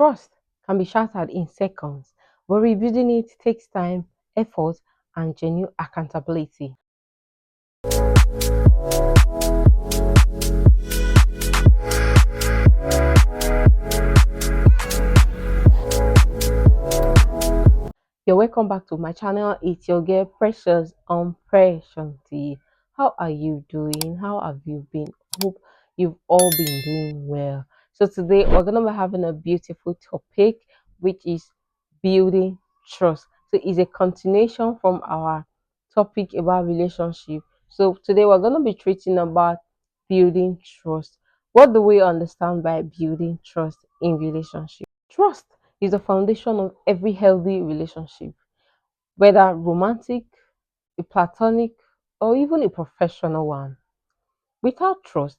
Trust can be shattered in seconds, but rebuilding it takes time, effort, and genuine accountability. You're welcome back to my channel. It's your girl Precious on Preshontales. How are you doing? How have you been? Hope you've all been doing well. So today we're gonna be having a beautiful topic, which is building trust. So it's a continuation from our topic about relationship. So today we're gonna be treating about building trust. What do we understand by building trust in relationship? Trust is the foundation of every healthy relationship, whether romantic, a platonic, or even a professional one. Without trust,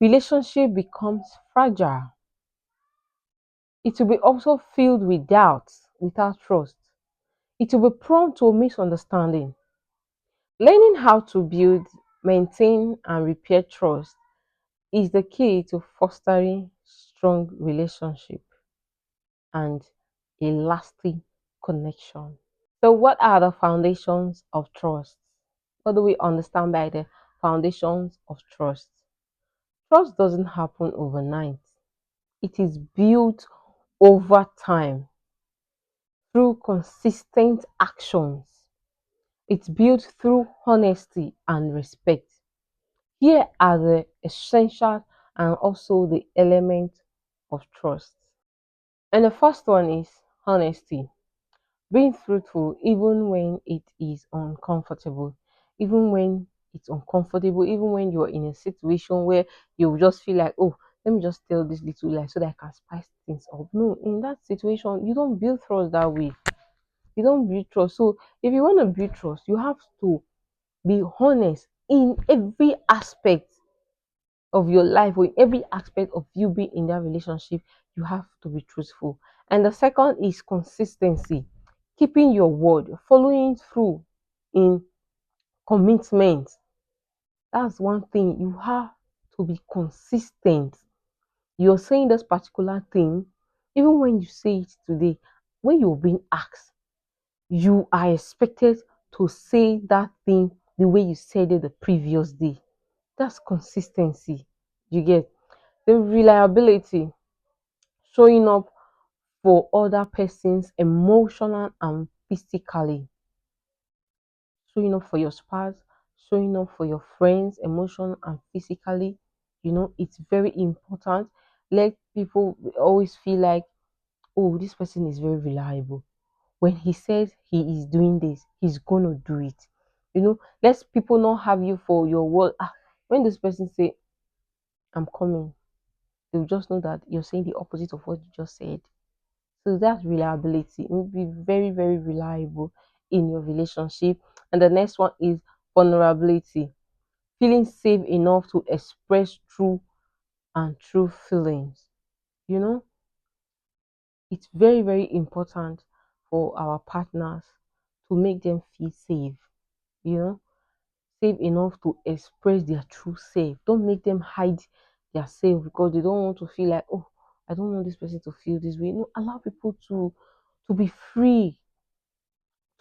relationship becomes fragile. It will be also filled with doubts without trust. It will be prone to misunderstanding. Learning how to build, maintain, and repair trust is the key to fostering strong relationship and a lasting connection. So, what are the foundations of trust? What do we understand by the foundations of trust? Trust doesn't happen overnight, it is built over time through consistent actions. It's built through honesty and respect. Here are the essential and also the element of trust. And the first one is honesty. Being truthful even when it is uncomfortable, even when it's uncomfortable, even when you're in a situation where you just feel like, oh, let me just tell this little lie so that I can spice things up. No, in that situation, you don't build trust that way. You don't build trust. So if you want to build trust, you have to be honest in every aspect of your life, or every aspect of you being in that relationship. You have to be truthful. And the second is consistency, keeping your word, following through in commitment. That's one thing. You have to be consistent. You're saying this particular thing, even when you say it today, when you're being asked, you are expected to say that thing the way you said it the previous day. That's consistency. You get the reliability, showing up for other persons emotional and physically, showing up for your spouse, showing up for your friends emotional and physically. It's very important. Let people always feel like, oh, this person is very reliable. When he says he is doing this, he's gonna do it. Let people not have you for your word. When this person say, I'm coming, they'll just know that you're saying the opposite of what you just said. So that's reliability. You will be very, very reliable in your relationship. And the next one is vulnerability. Feeling safe enough to express true feelings. You know, it's very, very important for our partners to make them feel safe. You know, safe enough to express their true self. Don't make them hide their self because they don't want to feel like, oh, I don't want this person to feel this way. No, allow people to be free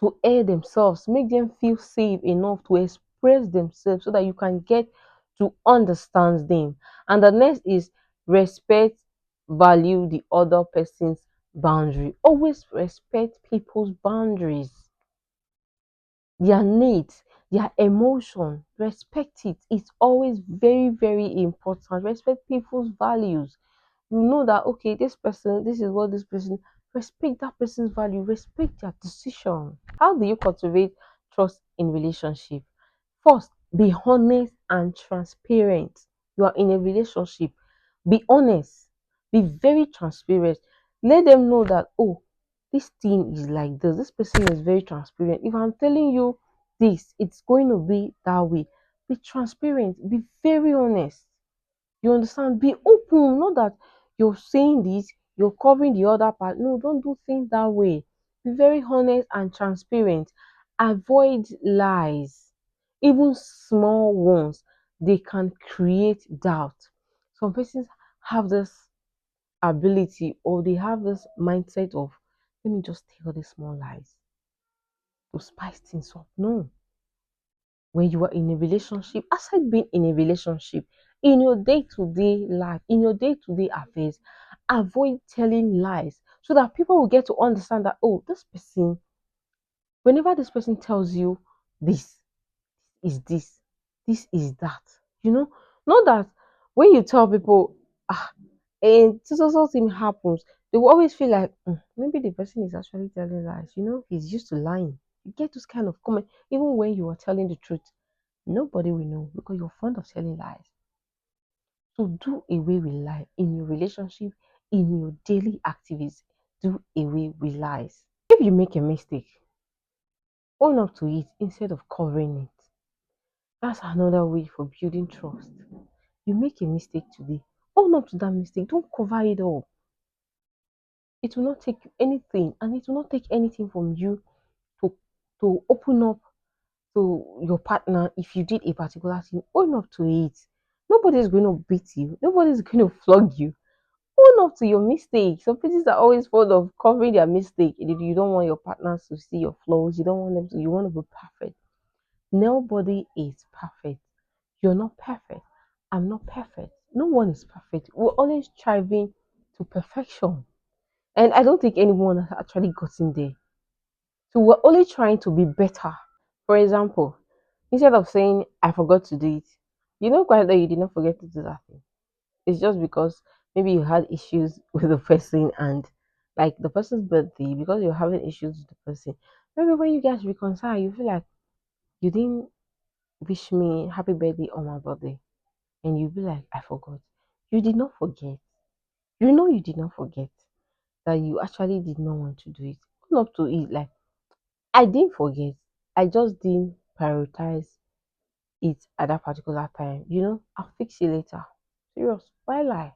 to air themselves, make them feel safe enough to express themselves so that you can get to understand them. And the next is respect, value the other person's boundary. Always respect people's boundaries, their needs, their emotion. Respect it. It's always very, very important. Respect people's values. You know that, okay, this person, this is what this person, respect that person's value, respect their decision. How do you cultivate trust in relationship? First, be honest and transparent. You are in a relationship, be honest, be very transparent. Let them know that, oh, this thing is like this, this person is very transparent. If I'm telling you this, it's going to be that way. Be transparent, be very honest. You understand? Be open. Not that you're saying this, you're covering the other part. No, don't do things that way. Be very honest and transparent. Avoid lies. Even small ones, they can create doubt. Some persons have this ability, or they have this mindset of, let me just tell the small lies to spice things up. No. When you are in a relationship, aside being in a relationship, in your day-to-day life, in your day-to-day affairs, avoid telling lies so that people will get to understand that, oh, this person, whenever this person tells you this is this, this is that, you know, not that when you tell people, ah, and so thing happens, they will always feel like, maybe the person is actually telling lies, he's used to lying. You get this kind of comment, even when you are telling the truth. Nobody will know because you're fond of telling lies. So do away with lies in your relationship, in your daily activities. Do away with lies. If you make a mistake, own up to it instead of covering it. That's another way for building trust. You make a mistake today, own up to that mistake. Don't cover it up. It will not take anything, and it will not take anything from you to open up to your partner. If you did a particular thing, own up to it. Nobody's going to beat you. Nobody's going to flog you. Own up to your mistake. Some people are always fond of covering their mistake. You don't want your partners to see your flaws. You don't want them to. You want to be perfect. Nobody is perfect. You're not perfect. I'm not perfect. No one is perfect. We're always striving to perfection, and I don't think anyone has actually gotten there. So we're only trying to be better. For example, instead of saying I forgot to do it, quite that you did not forget to do that thing. It's just because maybe you had issues with the person, and like the person's birthday, because you're having issues with the person. Maybe when you guys reconcile, you feel like you didn't wish me happy birthday on my birthday. And you'll be like, I forgot. You did not forget. You did not forget that you actually did not want to do it. Own up to it. Like, I didn't forget. I just didn't prioritize it at that particular time. I'll fix it later. Serious. Why lie?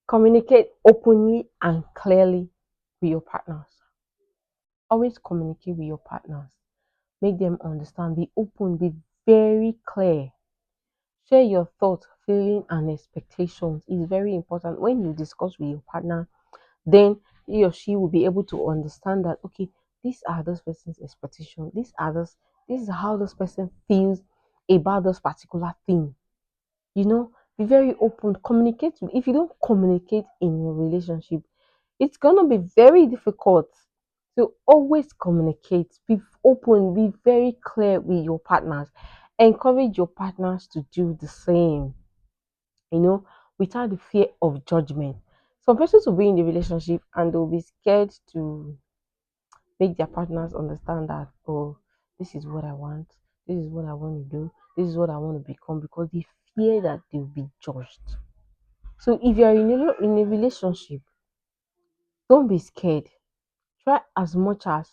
Communicate openly and clearly with your partners. Always communicate with your partners. Make them understand. Be open. Be very clear. Share your thoughts, feelings, and expectations. It's very important. When you discuss with your partner, then he or she will be able to understand that, okay, these are this person's expectations. This is how this person feels about this particular thing. Be very open. Communicate. If you don't communicate in your relationship, it's gonna be very difficult to always communicate. Be open. Be very clear with your partners. Encourage your partners to do the same. you know, without the fear of judgment. Some persons will be in the relationship and they'll be scared to make their partners understand that, oh, this is what I want, this is what I want to do, this is what I want to become, because they fear that they'll be judged. So if you're in a relationship, don't be scared. Try as much as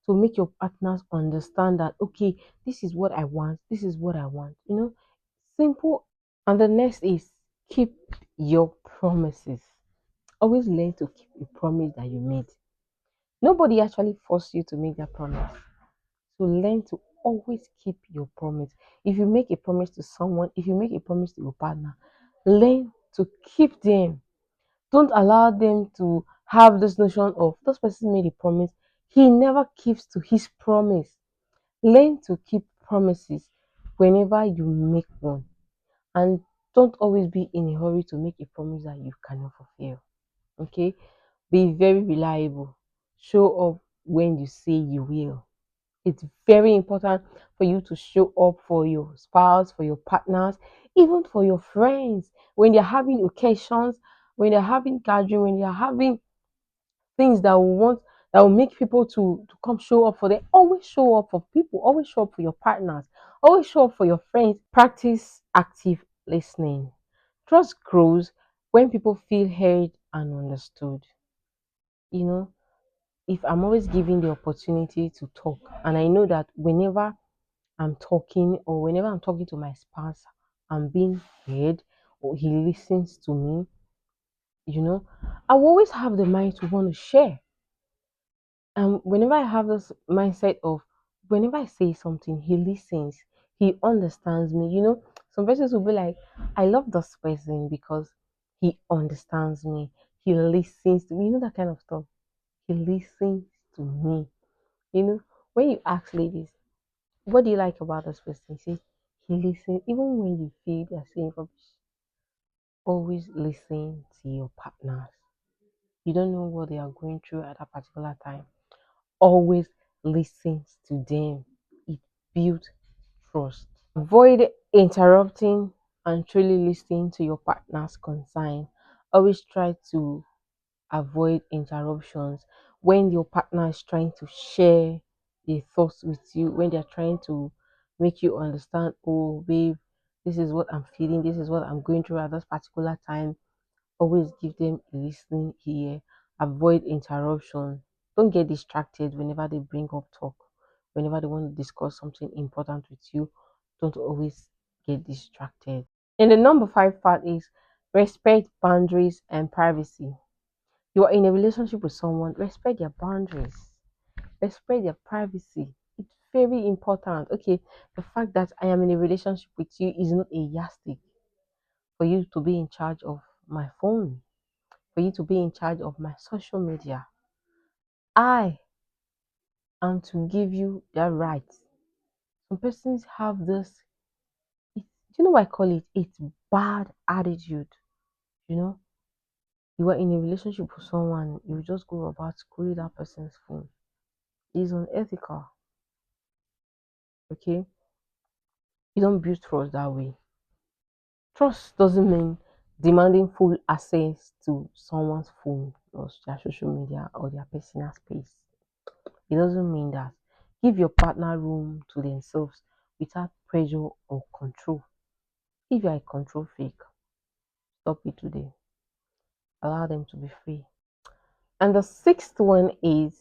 to make your partners understand that, okay, this is what I want, this is what I want. Simple. And the next is keep your promises. Always learn to keep a promise that you made. Nobody actually forced you to make that promise. So learn to always keep your promise. If you make a promise to someone, if you make a promise to your partner, learn to keep them. Don't allow them to have this notion of this person made a promise. He never keeps to his promise. Learn to keep promises whenever you make one. And don't always be in a hurry to make a promise that you cannot fulfill. Okay? Be very reliable. Show up when you say you will. It's very important for you to show up for your spouse, for your partners, even for your friends. When they're having occasions, when they're having gathering, when they're having things that will make people to come show up for them. Always show up for people, always show up for your partners, always show up for your friends. Practice active listening. Trust grows when people feel heard and understood. You know, if I'm always given the opportunity to talk, and I know that whenever I'm talking or whenever I'm talking to my spouse, I'm being heard or he listens to me, I will always have the mind to want to share. And whenever I have this mindset of whenever I say something, he listens, he understands me. Some persons will be like, I love this person because he understands me. He listens to me. You know that kind of stuff. He listens to me. You know, when you ask ladies, what do you like about this person? He says he listens, even when you feel they're saying rubbish. Always listen to your partners. You don't know what they are going through at that particular time. Always listen to them. It builds trust. Avoid interrupting and truly listening to your partner's concern. Always try to avoid interruptions when your partner is trying to share their thoughts with you, when they're trying to make you understand, oh, babe, this is what I'm feeling, this is what I'm going through at this particular time. Always give them a listening ear. Avoid interruption. Don't get distracted whenever they bring up talk. Whenever they want to discuss something important with you, don't always get distracted. And the number five part is respect boundaries and privacy. You are in a relationship with someone, respect their boundaries, respect their privacy. It's very important. Okay, the fact that I am in a relationship with you is not a yardstick for you to be in charge of my phone, for you to be in charge of my social media. I am to give you that right. Some persons have this, you know what I call it? It's bad attitude. You know, you are in a relationship with someone, you just go about screwing that person's phone. It's unethical. Okay, you don't build trust that way. Trust doesn't mean demanding full access to someone's phone or their social media or their personal space. It doesn't mean that. Give your partner room to themselves without pressure or control. If you're a control freak, stop it today. Allow them to be free. And the sixth one is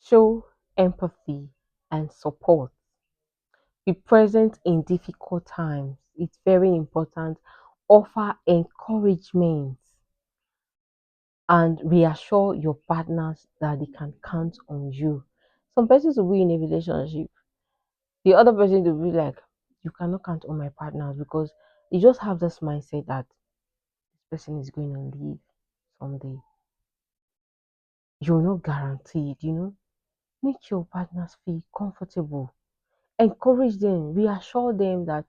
show empathy and support. Be present in difficult times. It's very important. Offer encouragement and reassure your partners that they can count on you. Some persons will be in a relationship, the other person will be like, you cannot count on my partners because you just have this mindset that this person is going to leave someday. You're not guaranteed, you know. Make your partners feel comfortable. Encourage them, reassure them that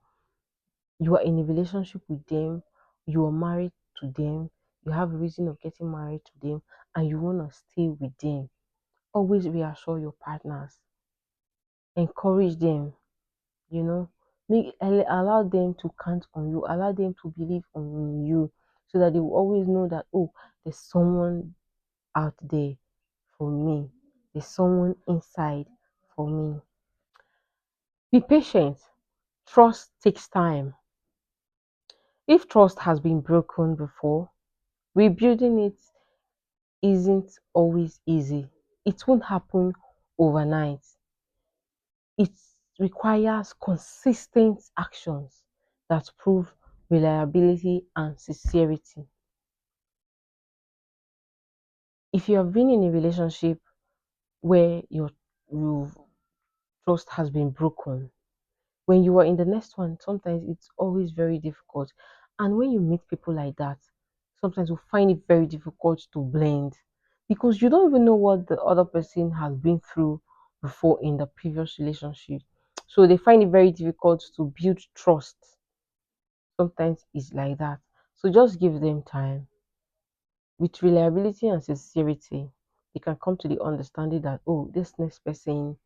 you are in a relationship with them, you are married to them, you have a reason of getting married to them, and you want to stay with them. Always reassure your partners, encourage them, you know, allow them to count on you, allow them to believe on you, so that they will always know that, oh, there's someone out there for me, there's someone inside for me. Be patient. Trust takes time. If trust has been broken before, rebuilding it isn't always easy. It won't happen overnight. It requires consistent actions that prove reliability and sincerity. If you have been in a relationship where your trust has been broken, when you are in the next one, sometimes it's always very difficult. And when you meet people like that, sometimes you find it very difficult to blend because you don't even know what the other person has been through before in the previous relationship. So they find it very difficult to build trust. Sometimes it's like that. So just give them time. With reliability and sincerity, they can come to the understanding that, oh, this next person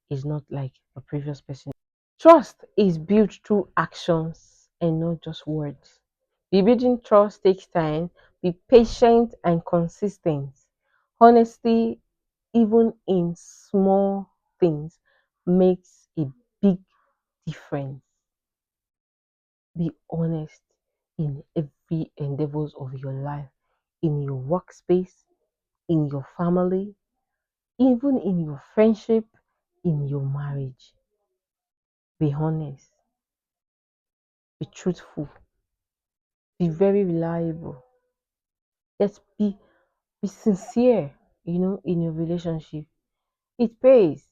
is not like the previous person. Trust is built through actions and not just words. Rebuilding trust takes time. Be patient and consistent. Honesty, even in small things, makes a big difference. Be honest in every endeavors of your life, in your workspace, in your family, even in your friendship, in your marriage. Be honest, be truthful, be very reliable. Let's be sincere, in your relationship. It pays.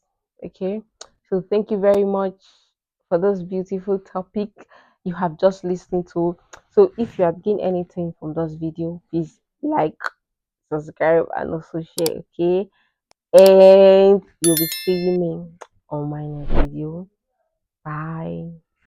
Okay. So thank you very much for this beautiful topic you have just listened to. So if you have gained anything from this video, please like, subscribe, and also share. Okay, and you'll be seeing me on my next video. Bye.